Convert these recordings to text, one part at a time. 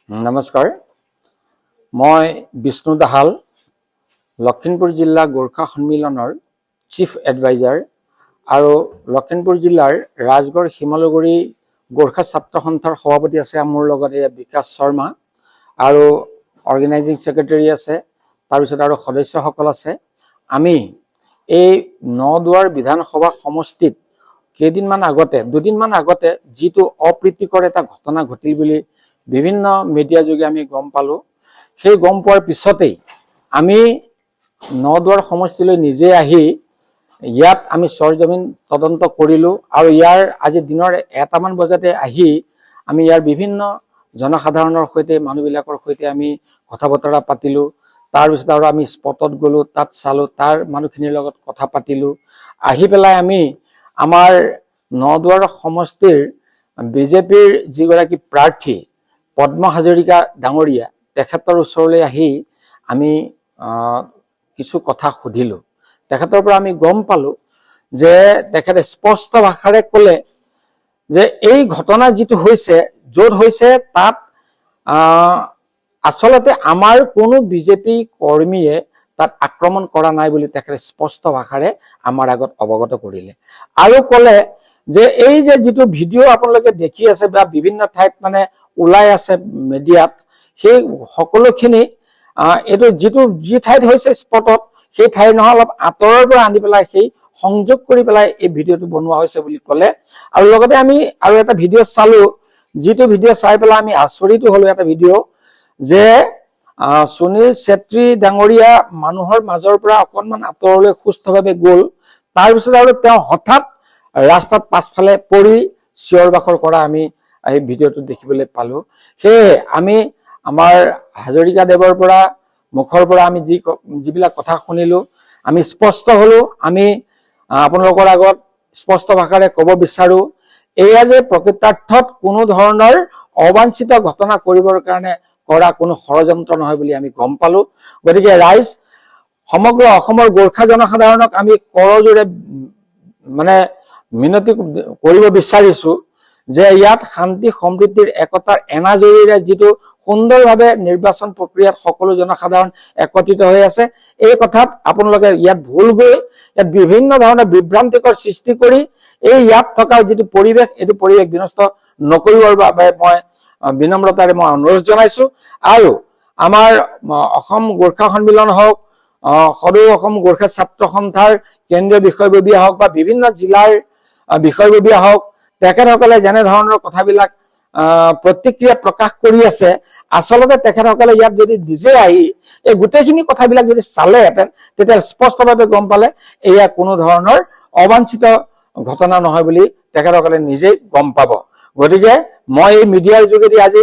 নমস্কাৰ, মই বিষ্ণু দাহাল, লখিমপুৰ জিলা গোৰ্খা সন্মিলনৰ চিফ এডভাইজাৰ আৰু লখিমপুৰ জিলাৰ ৰাজগড় শিমলুগুৰি গোৰ্খা ছাত্ৰ সন্থাৰ সভাপতি আছে মোৰ লগতে বিকাশ শৰ্মা আৰু অৰ্গেনাইজিং সেক্ৰেটাৰী আছে, তাৰপিছত আৰু সদস্যসকল আছে। আমি এই নদুৱাৰ বিধানসভা সমষ্টিত দুদিনমান আগতে যিটো অপ্ৰীতিকৰ এটা ঘটনা ঘটিল বুলি বিভিন্ন মিডিয়া যোগে আমি গম পালো। সেই গম পোৱাৰ পিছতেই আমি নদুৱাৰ সমষ্টিলৈ নিজে আহি ইয়াত আমি সৰজমিন তদন্ত কৰিলো আৰু ইয়াৰ আজি দিনৰ 1টামান বজাতে আহি আমি ইয়াৰ বিভিন্ন জনসাধাৰণৰ সৈতে মানুহবিলাকৰ সৈতে আমি কথা বতৰা পাতিলো। তাৰপিছত আৰু আমি স্পটত গলো, তাত চালো, তাৰ মানুহখিনিৰ লগত কথা পাতিলো। আহি পেলাই আমি আমাৰ নদুৱাৰ সমষ্টিৰ বিজেপিৰ যিগৰাকী প্ৰাৰ্থী পদ্ম হাজৰিকা ডাঙৰীয়া, তেখেতৰ ওচৰলৈ আহি আমি কিছু কথা সুধিলো। তেখেতৰ পৰা আমি গম পালো যে তেখেতে স্পষ্ট ভাষাৰে ক'লে যে এই ঘটনা যিটো হৈছে, য'ত হৈছে তাত আচলতে আমাৰ কোনো বিজেপি কৰ্মীয়ে তাত আক্ৰমণ কৰা নাই বুলি তেখেতে স্পষ্ট ভাষাৰে আমাৰ আগত অৱগত কৰিলে আৰু ক'লে যে এই যে যিটো ভিডিঅ' আপোনালোকে দেখি আছে বা বিভিন্ন ঠাইত মানে ওলাই আছে মিডিয়াত, সেই সকলোখিনি এইটো যি ঠাইত হৈছে স্পটত, সেই ঠাইৰ নহয় অলপ আঁতৰৰ পৰা আনি পেলাই সেই সংযোগ কৰি পেলাই এই ভিডিঅ'টো বনোৱা হৈছে বুলি ক'লে। আৰু লগতে আমি আৰু এটা ভিডিঅ' চালো, যিটো ভিডিঅ' চাই পেলাই আমি আচৰিত হলো। এটা ভিডিঅ' যে সুনীল চেত্ৰী ডাঙৰীয়া মানুহৰ মাজৰ পৰা অকণমান আঁতৰলৈ সুস্থভাৱে গ'ল, তাৰপিছত আৰু তেওঁ হঠাৎ ৰাস্তাত পাছফালে পৰি চিঞৰ বাখৰ কৰা আমি এই ভিডিঅ'টো দেখিবলৈ পালো। সেয়ে আমি আমাৰ হাজৰিকা দেৱৰ পৰা মুখৰ পৰা আমি যিবিলাক কথা শুনিলো, আমি স্পষ্ট হলো। আমি আপোনালোকৰ আগত স্পষ্ট ভাষাৰে ক'ব বিচাৰো, এয়া যে প্ৰকৃতাৰ্থত কোনো ধৰণৰ অবাঞ্ছিত ঘটনা কৰিবৰ কাৰণে কৰা কোনো ষড়যন্ত্ৰ নহয় বুলি আমি গম পালো। গতিকে ৰাইজ, সমগ্ৰ অসমৰ গোৰ্খা জনসাধাৰণক আমি কৰজোৰে মানে মিনতি কৰিব বিচাৰিছো যে ইয়াত শান্তি সম্প্ৰীতিৰ একতাৰ এনাজৰীৰে যিটো সুন্দৰভাৱে নিৰ্বাচন প্ৰক্ৰিয়াত সকলো জনসাধাৰণ একত্ৰিত হৈ আছে, এই কথাত আপোনালোকে ইয়াত ভুল গৈ ইয়াত বিভিন্ন ধৰণৰ বিভ্ৰান্তিকৰ সৃষ্টি কৰি এই ইয়াত থকা যিটো পৰিৱেশ, এইটো পৰিৱেশ বিনষ্ট নকৰিবৰ বাবে মই বিনম্ৰতাৰে মই অনুৰোধ জনাইছো। আৰু আমাৰ অসম গোৰ্খা সন্মিলন হওক, সদৌ অসম গোৰ্খা ছাত্ৰ সন্থাৰ কেন্দ্ৰীয় বিষয়ববীয়া হওক বা বিভিন্ন জিলাৰ বিষয়ববীয়া হওক, তেখেতসকলে যেনে ধৰণৰ কথাবিলাক প্ৰতিক্ৰিয়া প্ৰকাশ কৰি আছে, আচলতে তেখেতসকলে ইয়াত যদি নিজে আহি এই গোটেইখিনি কথাবিলাক যদি চালেহেঁতেন, তেতিয়া স্পষ্টভাৱে গম পালে এয়া কোনো ধৰণৰ অবাঞ্ছিত ঘটনা নহয় বুলি তেখেতসকলে নিজেই গম পাব। গতিকে মই এই মিডিয়াৰ যোগেদি আজি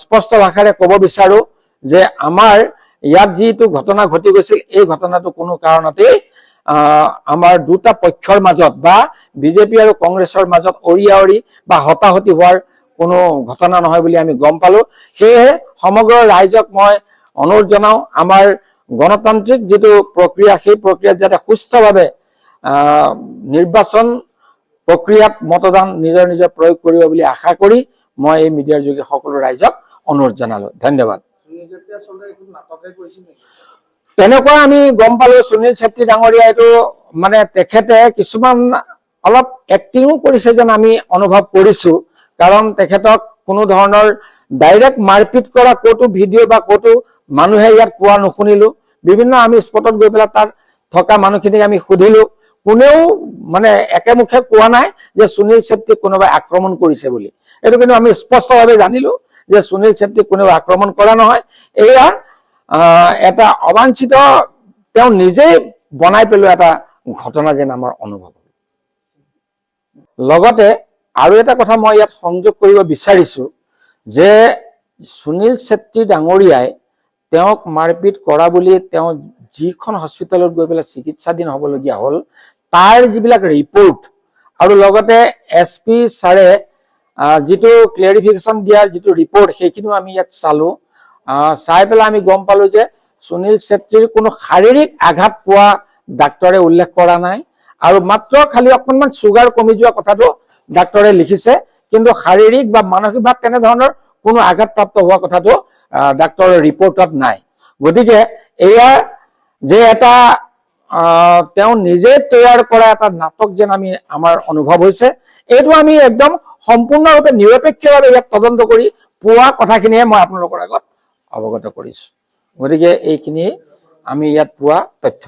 স্পষ্ট ভাষাৰে ক'ব বিচাৰো যে আমাৰ ইয়াত যিটো ঘটনা ঘটি গৈছিল, এই ঘটনাটো কোনো কাৰণতেই আমাৰ দুটা পক্ষৰ মাজত বা বিজেপি আৰু কংগ্ৰেছৰ মাজত অৰিয়াঅৰি বা হতাহতি হোৱাৰ কোনো ঘটনা নহয় বুলি আমি গম পালো। সেয়েহে সমগ্ৰ ৰাইজক মই অনুৰোধ জনাও, আমাৰ গণতান্ত্ৰিক যিটো প্ৰক্ৰিয়া, সেই প্ৰক্ৰিয়াত যাতে সুস্থভাৱে নিৰ্বাচন প্ৰক্ৰিয়াত মতদান নিজৰ নিজৰ প্ৰয়োগ কৰিব বুলি আশা কৰি মই এই মিডিয়াৰ যোগে সকলো ৰাইজক অনুৰোধ জনালো। ধন্যবাদ। তেনেকুৱা আমি গম পালো সুনীল চেত্ৰী ডাঙৰীয়া এইটো মানে তেখেতে কিছুমান অলপ এক্টিঙো কৰিছে যেন আমি অনুভৱ কৰিছো, কাৰণ তেখেতক কোনো ধৰণৰ ডাইৰেক্ট মাৰপিট কৰা ক'তো ভিডিঅ' বা ক'তো মানুহে ইয়াত কোৱা নুশুনিলো। বিভিন্ন আমি স্পটত গৈ পেলাই তাত থকা মানুহখিনিক আমি সুধিলো, কোনেও মানে একেমুখে কোৱা নাই যে সুনীল চেত্ৰীক কোনোবাই আক্ৰমণ কৰিছে বুলি। এইটো কিন্তু আমি স্পষ্টভাৱে জানিলো যে সুনীল চেত্ৰীক কোনেও আক্ৰমণ কৰা নহয়, এয়া এটা অবাঞ্ছিত তেওঁ নিজেই বনাই পেলোৱা এটা ঘটনা যেন আমাৰ অনুভৱ। লগতে আৰু এটা কথা মই ইয়াত সংযোগ কৰিব বিচাৰিছো যে সুনীল চেত্ৰী ডাঙৰীয়াই তেওঁক মাৰপিট কৰা বুলি তেওঁ যিখন হস্পিটেলত গৈ পেলাই চিকিৎসাধীন হ'বলগীয়া হ'ল, তাৰ যিবিলাক ৰিপৰ্ট আৰু লগতে SP ছাৰে যিটো ক্লিয়াৰিফিকেশ্যন দিয়াৰ যিটো ৰিপৰ্ট, সেইখিনিও আমি ইয়াত চালো। চাই পেলাই আমি গম পালো যে সুনীল চেত্ৰীৰ কোনো শাৰীৰিক আঘাত পোৱা ডাক্তৰে উল্লেখ কৰা নাই আৰু মাত্ৰ খালি অকণমান চুগাৰ কমি যোৱা কথাটো ডাক্তৰে লিখিছে, কিন্তু শাৰীৰিক বা মানসিক ভাৱ তেনেধৰণৰ কোনো আঘাতপ্ৰাপ্ত হোৱা কথাটো ডাক্তৰৰ ৰিপৰ্টত নাই। গতিকে এয়া যে এটা তেওঁ নিজে তৈয়াৰ কৰা এটা নাটক যেন আমাৰ অনুভৱ হৈছে, এইটো আমি একদম সম্পূৰ্ণৰূপে নিৰপেক্ষভাৱে ইয়াত তদন্ত কৰি পোৱা কথাখিনিহে মই আপোনালোকৰ আগত অৱগত কৰিছো। গতিকে এইখিনি আমি ইয়াত পোৱা তথ্য।